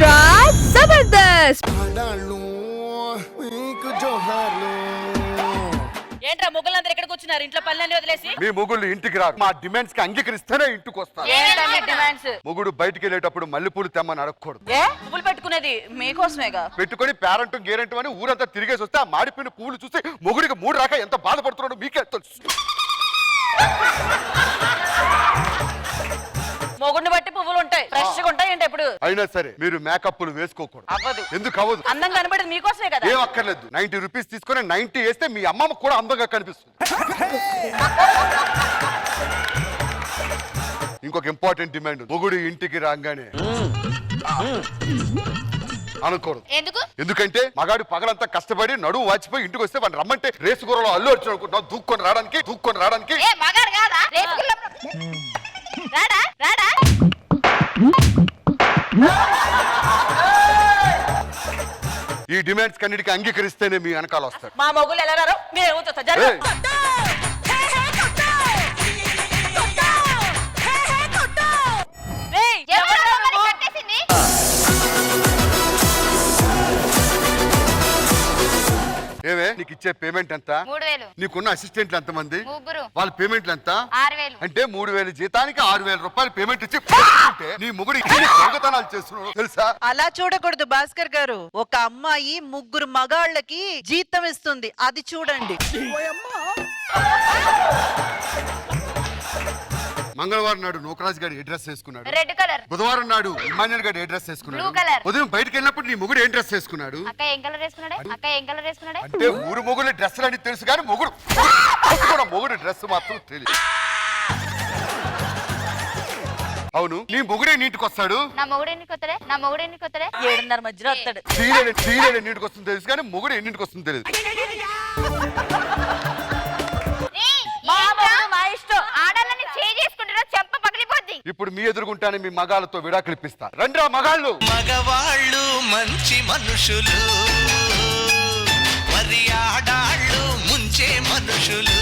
Extra Jabardasth. ఏంట్రా ముగ్గులందరూ ఎక్కడికి వచ్చినారు? ఇంట్లో పనులన్నీ వదిలేసి మీ మొగుళ్ళు ఇంటికి రారు. మా డిమాండ్స్ కి అంగీకరిస్తేనే ఇంటికి వస్తారు. ఏంటంటే డిమాండ్స్? మొగుడు బయటికి వెళ్ళేటప్పుడు మల్లెపూలు తెమ్మని అడగకూడదు. ఏ పువ్వులు పెట్టుకునేది మీకోసమేగా. పెట్టుకొని పేరెంట్ గేరెంట్ అని ఊరంతా తిరిగేసి వస్తే ఆ మాడిపోయిన పువ్వులు చూసి మొగుడికి 3 రాక ఎంత బాధపడుతున్నాడు మీకే తెలుసు. మొగుడిని బట్టి పువ్వులు ఉంటాయి, ఫ్రెష్ గా ఉంటాయి. ఏంటి ఎప్పుడు అయినా సరే మీరు మేకప్లు వేసుకోకూడదు. అవ్వదు. ఎందుకు అవ్వదు? అందం కనబడేది మీకోసమే కదా. ఏం అక్కర్లేదు. 90 రూపీస్ తీసుకొని 90 వేస్తే మీ అమ్మమ్మ కూడా అందంగా కనిపిస్తుంది. ఇంకొక ఇంపార్టెంట్ డిమాండ్, మొగుడు ఇంటికి రాగానే అనకూడదు. ఎందుకంటే మగాడు పగలంతా కష్టపడి నడువు వాచిపోయి ఇంటికి వస్తే వాడిని రమ్మంటే రేసు కూరలో అల్లు వచ్చి అనుకుంటున్నావు. దూక్కొని రావడానికి ఈ డిమాండ్స్ కన్నిటికి అంగీకరిస్తేనే మీ వెనకాల వస్తారు. మా మొగులు ఎలా రారో మేము చూస్తా. ఏమే నీకు ఇచ్చే పేమెంట్ ఎంత? 3000. నీకున్న అసిస్టెంట్లు ఎంత మంది? 3. వాళ్ళ పేమెంట్లు ఎంత? 6000. అంటే 3000 జీతానికి 6000 రూపాయలు పేమెంట్ ఇచ్చి నీ మొగుడు దొంగతనాలు చేస్తున్నాడు తెలుసా? అలా చూడకూడదు భాస్కర్ గారు. ఒక అమ్మాయి 3 మగాళ్ళకి జీతం ఇస్తుంది, అది చూడండి. మంగళవారం నాడు నూకరాజ్ గారి డ్రెస్ వేసుకున్నాడు. Red colour. బుధవారం నాడు ఇమాన్యుల్ గారి డ్రెస్ వేసుకున్నాడు. Blue colour. ఉదయం బయటకు వెళ్ళినప్పుడు నీ మొగుడు ఏం డ్రెస్ వేసుకున్నాడు? అక్క ఏం కలర్ వేసుకున్నాడే? అంటే ఊరు మొగుడు డ్రెస్సులు అని తెలుసు కానీ మొగుడు డ్రెస్ మాత్రం తెలియదు. అవును, నీ మొగుడే నీటికి వస్తాడు. నా మొగుడు ఎన్నికి వస్తాడే? 7:30 మధ్యలో వస్తాడు. సీరియల్ ఎన్నింటికి వస్తుంది తెలుసు కానీ మొగుడు ఎన్నింటికి వస్తుంది తెలియదు. మా ఇష్టం. ఆడాలని చేసుకుంటారా చెంప పగిలిపోద్ది. ఇప్పుడు మీ ఎదురుగుంటానే మీ మగాళ్ళతో విడాకులు ఇప్పిస్తా. రండి మగాళ్ళు. మగవాళ్ళు మంచి మనుషులు, మరి ఆడాళ్ళు ముంచే మనుషులు.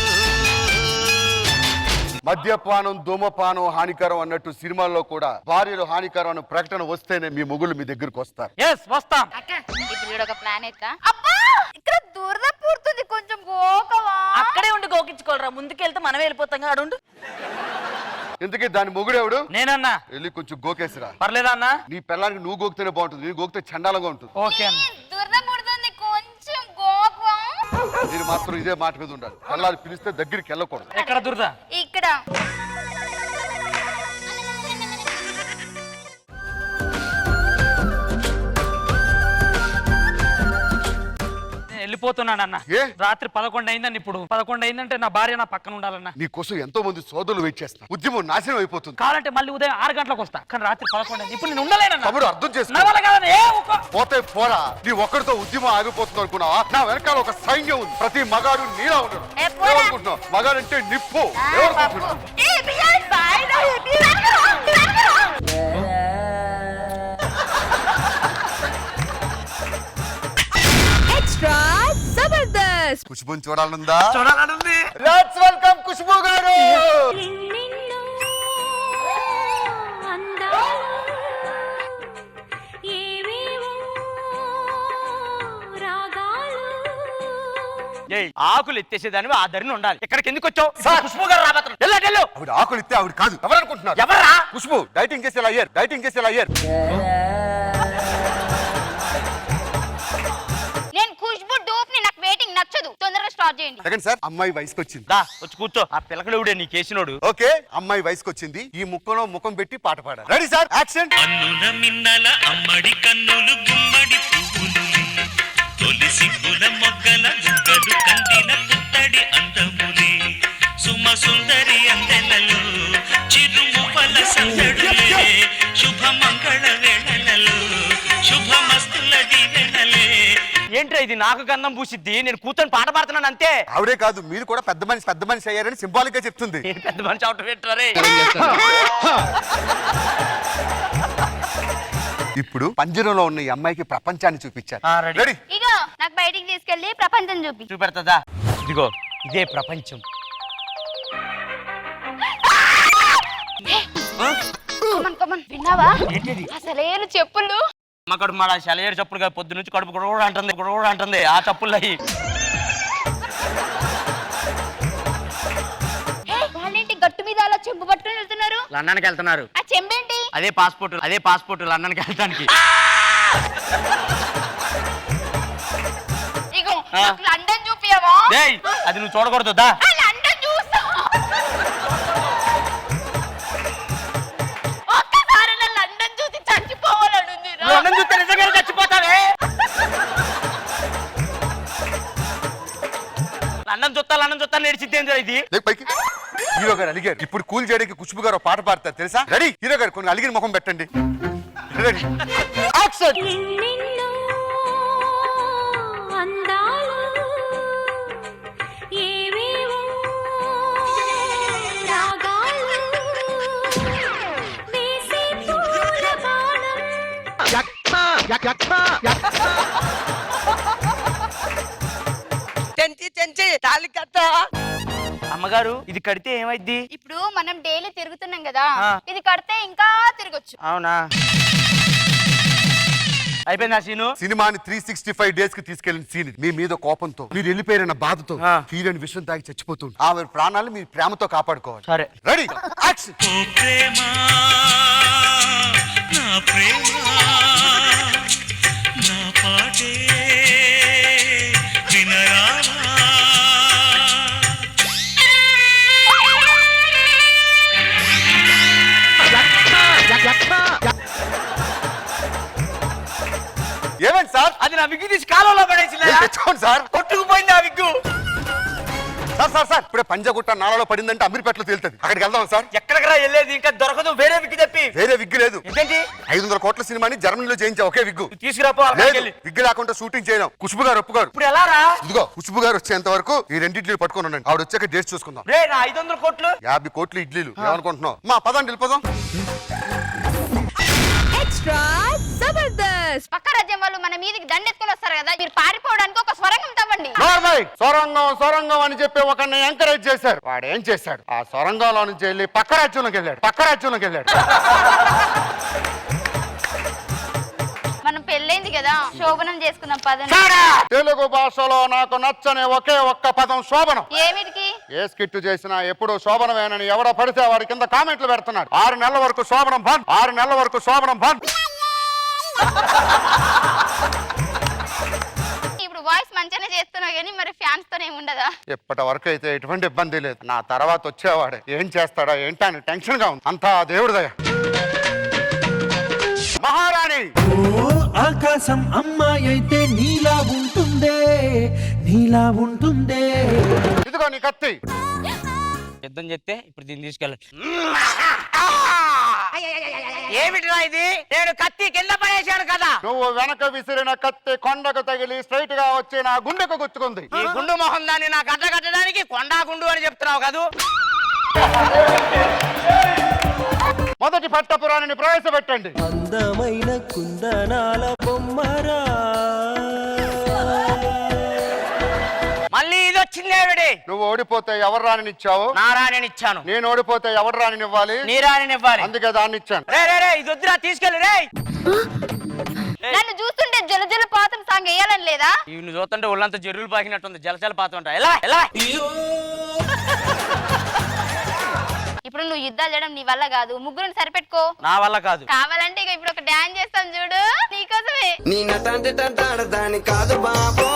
మద్యపానం ధూమపానం హానికరం అన్నట్టు సినిమాల్లో కూడా భార్యలు హానికరం అన్న ప్రకటన వస్తేనే మీ మొగుళ్ళు మీ దగ్గరకు వస్తారు. వస్తాం. అక్క ఇప్పుడు ఒక ప్లాన్ ఎత్తా. అబ్బా ఇక్కడ దురద పూర్తుంది, కొంచెం గోకవా. అక్కడే ఉండి గోకించుకోలరా, ముందుకెళ్తే మనం వెళ్ళిపోతాం. అడుండు. ఎందుకే దాని మొగుడు ఎవడు? నేనన్నా. వెళ్ళి కొంచెం గోకేసిరా. పర్లేదా అన్నా? నీ పిల్లానికి నువ్వు గోకితేనే బాగుంటుంది, నీ గోకితే చండాలంగా ఉంటుంది. ఓకే. దురద పూర్తుంది, కొంచెం గోకవా. మీరు మాత్రం ఇదే మాట మీద ఉండాలి. పిల్లలు పిలిస్తే దగ్గరికి వెళ్ళకూడదు. ఎక్కడ దురద? ఇక్కడ. వెళ్ళిపోతున్నానన్నా. ఏ? రాత్రి 11 అయిందని. ఇప్పుడు 11 అయిందంటే నా భార్య నా పక్కన ఉండాలన్నా. నీ కోసం ఎంతో మంది సోదరులు వెయిట్ చేస్తున్నారు. ఉద్యమం నాశనం అయిపోతుంది. కావాలంటే మళ్ళీ ఉదయం 6 గంటలకు వస్తా, కానీ రాత్రి 11 అయింది. ఇప్పుడు నేను ఉండలేనన్నా. తమ్ముడు అర్థం చేసుకో. నా వల్ల కాదని. పోతే పోరా. నీ ఒక్కడితో ఉద్యమం ఆగిపోతుంది అనుకున్నావా? నా వెనకాల ఒక సైన్యం ఉంది. ప్రతి మగాడు నీలా ఉండడు. ఏమనుకుంటున్నావు? మగాడంటే నిప్పు. ఏమనుకుంటున్నావు? ఎక్స్ట్రా జబర్దస్త్. ఖుష్బుని చూడాలనుందా? చూడాలనుంది. Let's welcome Khushbu garu. ఆకులు ఎత్తేసేదాన్ని ఆ ధరని ఉండాలి. ఇక్కడికి ఎందుకు వచ్చావు? ఖుష్బు గారు రాబోతున్నారు. ఆవిడ ఆకులు ఇస్తే ఆవిడ కాదు. ఎవరు అనుకుంటున్నారు? ఎవరా? ఖుష్బు డైటింగ్ చేసేలా అయ్యారు. నేను ఖుష్బు డోప్ ని, నాకు వెయిటింగ్ నచ్చదు. తొందరగా స్టార్ట్ చేయండి. సెకండ్ సార్, అమ్మాయి వయసుకు వచ్చింది. దా వచ్చి కూర్చో. ఆ పిల్లకడవుడే నీ కేసినోడు. ఓకే, అమ్మాయి వయసుకు వచ్చింది. ఈ ముక్కలో ముఖం పెట్టి పాట పాడాలి. Ready sir, action. కన్నుల మిన్నల అమ్మడి కన్నులు గుమ్మడి పువ్వులు, తొలి సిగ్గుల మొగ్గల గుగ్గలు కందిన పుత్తడి అందములే, సుమ సుందరి అందెలలో చిరుమువల సందడులే, శుభ మంగళ వేళలలో శుభమస్తుల దీవెనలే. ఏంట్రా ఇది? నాకు గంధం పూసిద్ది, నేను కూర్చొని పాట పాడుతున్నాను అంతే. ఆవిడే కాదు, మీరు కూడా పెద్ద మనిషి అయ్యారని సింబాలిక్ గా చెప్తుంది. పెద్ద మనిషి అవటం పెట్టరే. ఇప్పుడు పంజరంలో ఉన్న ఈ అమ్మాయికి ప్రపంచాన్ని చూపించారు. రెడీ? ఇగో నాకు బయటికి తీసుకెళ్లి ప్రపంచం చూపెడతా. ఇదిగో ఇదే ప్రపంచం. విన్నావా? అసలేను చెప్పులు మా కడుపు మన సెలయేరు చప్పులు కాదు, పొద్దు నుంచి కడుపు కూడా అంటుంది ఆ చప్పులు అయ్యి. వాళ్ళేంటి గట్టు మీద అలా చెంబు పట్టుకుని వెళ్తున్నారు? లండన్కి వెళ్తున్నారు. ఆ చెంబేంటి? అదే పాస్పోర్ట్ లండన్కి వెళ్ళడానికి. ఇగో నాకు లండన్ చూపియవా? డేయ్ అది నువ్వు చూడకూడదు దా. ఆ లండన్ చూస్తా. ఒక్కసారి నా లండన్ చూసి చచ్చిపోవాలనుంది రా. లండన్ చూస్తే నిజంగా చచ్చిపోతావే. లండన్ చూస్తా నేర్చిద్ది ఇది. లేక పైకి హీరో గారు అలిగారు. ఇప్పుడు కూల్ చేయడానికి ఖుష్బు గారు పాట పాడతారు తెలుసా? రెడీ హీరో గారు కొన్ని అలిగిన ముఖం పెట్టండి. Ready action. చెంచి తాళి కట్ట. అమ్మగారు ఇది కడితే ఏమైద్ది? ఇప్పుడు మనం డైలీ తిరుగుతున్నాం కదా, ఆ. ఇది కడితే ఇంకా తిరగొచ్చు. అవునా అయిపోయిందా సీను? సినిమాని 365 డేస్ కి తీసుకెళ్లిన సీన్. మీ మీద కోపంతో మీరు వెళ్ళిపోయిన బాధతో ఆ. హీరోని విషయం తాగి చచ్చిపోతుంది. ఆమె ప్రాణాలు మీ ప్రేమతో కాపాడుకోవాలి. సరే రెడీ యాక్షన్. ఓ ప్రేమ నా ప్రేమ నా పాటే వినరావా. ఏమైంది సార్? అది నా విగ్గు తీసి కాలంలో పడేసిందా? తెచ్చుకోండి సార్. కొట్టుకుపోయింది ఆ విగ్గు. సార్ సార్ సార్ ఇప్పుడే పంజాగుట్ట నాలలో పడిందంటే అమీర్పేటలో తేలుతుంది. అక్కడికి వెళ్దాం సార్. ఎక్కడికరా వెళ్ళేది? ఇంకా దొరకదు వేరే విగ్గు చెప్పి. వేరే విగ్గు లేదు. ఏంటి 500 కోట్ల సినిమాని జర్మనీలో చేయించా ఒకే విగ్గు. తీసుకురాపో లేదు విగ్గు లేకుండా షూటింగ్ చేయడం. ఖుష్బు గారు ఒప్పుగారు. ఇప్పుడు ఎలా రా? ఇదిగో ఖుష్బు గారు వచ్చేంత వరకు ఈ రెండింటిని పట్టుకొని ఉండండి. ఆవిడ వచ్చాక డేట్స్ చూసుకుందాం. రే నా 500 కోట్లు 50 కోట్లు ఇడ్లీలు ఏమనుకుంటున్నావు? మా పదండి వెళ్ళిపోదాం. ఎక్స్ట్రా జబర్దస్త్. పక్క రాజ్యం వాళ్ళు మన మీదకి దండెత్తుకొని వస్తారు కదా, మీరు పారిపోవడానికి ఒక స్వరంగం తవ్వండి. నార్మల్ సొరంగం సొరంగం అని చెప్పి ఒకరిని ఎంకరేజ్ చేశారు. వాడు ఏం చేశాడు? ఆ సొరంగంలో నుంచి వెళ్ళి పక్క రాజ్యంలోకి వెళ్ళాడు. మనం పెళ్ళైంది కదా, శోభనం చేసుకుందాం పదండి. తెలుగు భాషలో నాకు నచ్చని ఒకే ఒక్క పదం శోభనం. ఏమిటికి? ఏ స్కిట్ చేసినా ఎప్పుడు శోభనమేనని ఎవడో పడితే వాడి కింద కామెంట్లు పెడుతున్నాడు. 6 నెలల వరకు శోభనం బంద్. ఇప్పుడు వాయిస్ మంచిగానే చేస్తున్నావు కానీ మరి ఫ్యాన్స్ తో ఏమి ఉండదా? ఇప్పటి వరకు అయితే ఎటువంటి ఇబ్బంది లేదు. నా తర్వాత వచ్చేవాడే ఏం చేస్తాడా ఏంటని టెన్షన్ గా ఉంది. అంతా దేవుడి దయ. మహారాణి ఆకాశం అమ్మాయి అయితే నీలా ఉంటుందే. ఇదిగో నీ కత్తి. యుద్ధం చెప్తే ఇప్పుడు దీన్ని తీసుకెళ్ళ. ఏమిటిరా ఇది? నేను కత్తి కింద పడేశాను కదా. నువ్వు వెనక విసిరిన కత్తి కొండకు తగిలి స్ట్రైట్ గా వచ్చి నా గుండెకు గుచ్చుకుంది. ఈ గుండు మొహం దాన్ని నాకు అడ్డ కట్టడానికి కొండా గుండు అని చెప్తున్నావు కదూ. మొదటి పట్టపురాణిని ప్రవేశపెట్టండి. అందమైన కుందనాల బొమ్మరా. మళ్ళీ ఇది వచ్చిందేవిడి? నువ్వు ఓడిపోతే ఎవరు రానిచ్చావు? నా రాణినిచ్చాను. నేను ఓడిపోతే ఎవరు రానివ్వాలి? నీ రాణినివ్వాలి. అందుకే దాన్ని ఇచ్చాను. రే ఇది వద్దురా, తీసుకెళ్ళు రే. నన్ను చూస్తుంటే జలజల పాతం సాంగ్ వేయాలని లేదా? ఇవి చూస్తుంటే ఒళ్ళంతా జరువులు పాకినట్టుంది. జలజల పాతం అంట. ఎలా ఇప్పుడు నువ్వు యుద్ధాలు చేయడం నీ వల్ల కాదు, ముగ్గురిని సరిపెట్టుకో. నా వల్ల కాదు. కావాలంటే ఇక ఇప్పుడు ఒక డాన్స్ చేస్తాను చూడు, నీకోసమే. నీ నటాంటే దాని కాదు బాబో.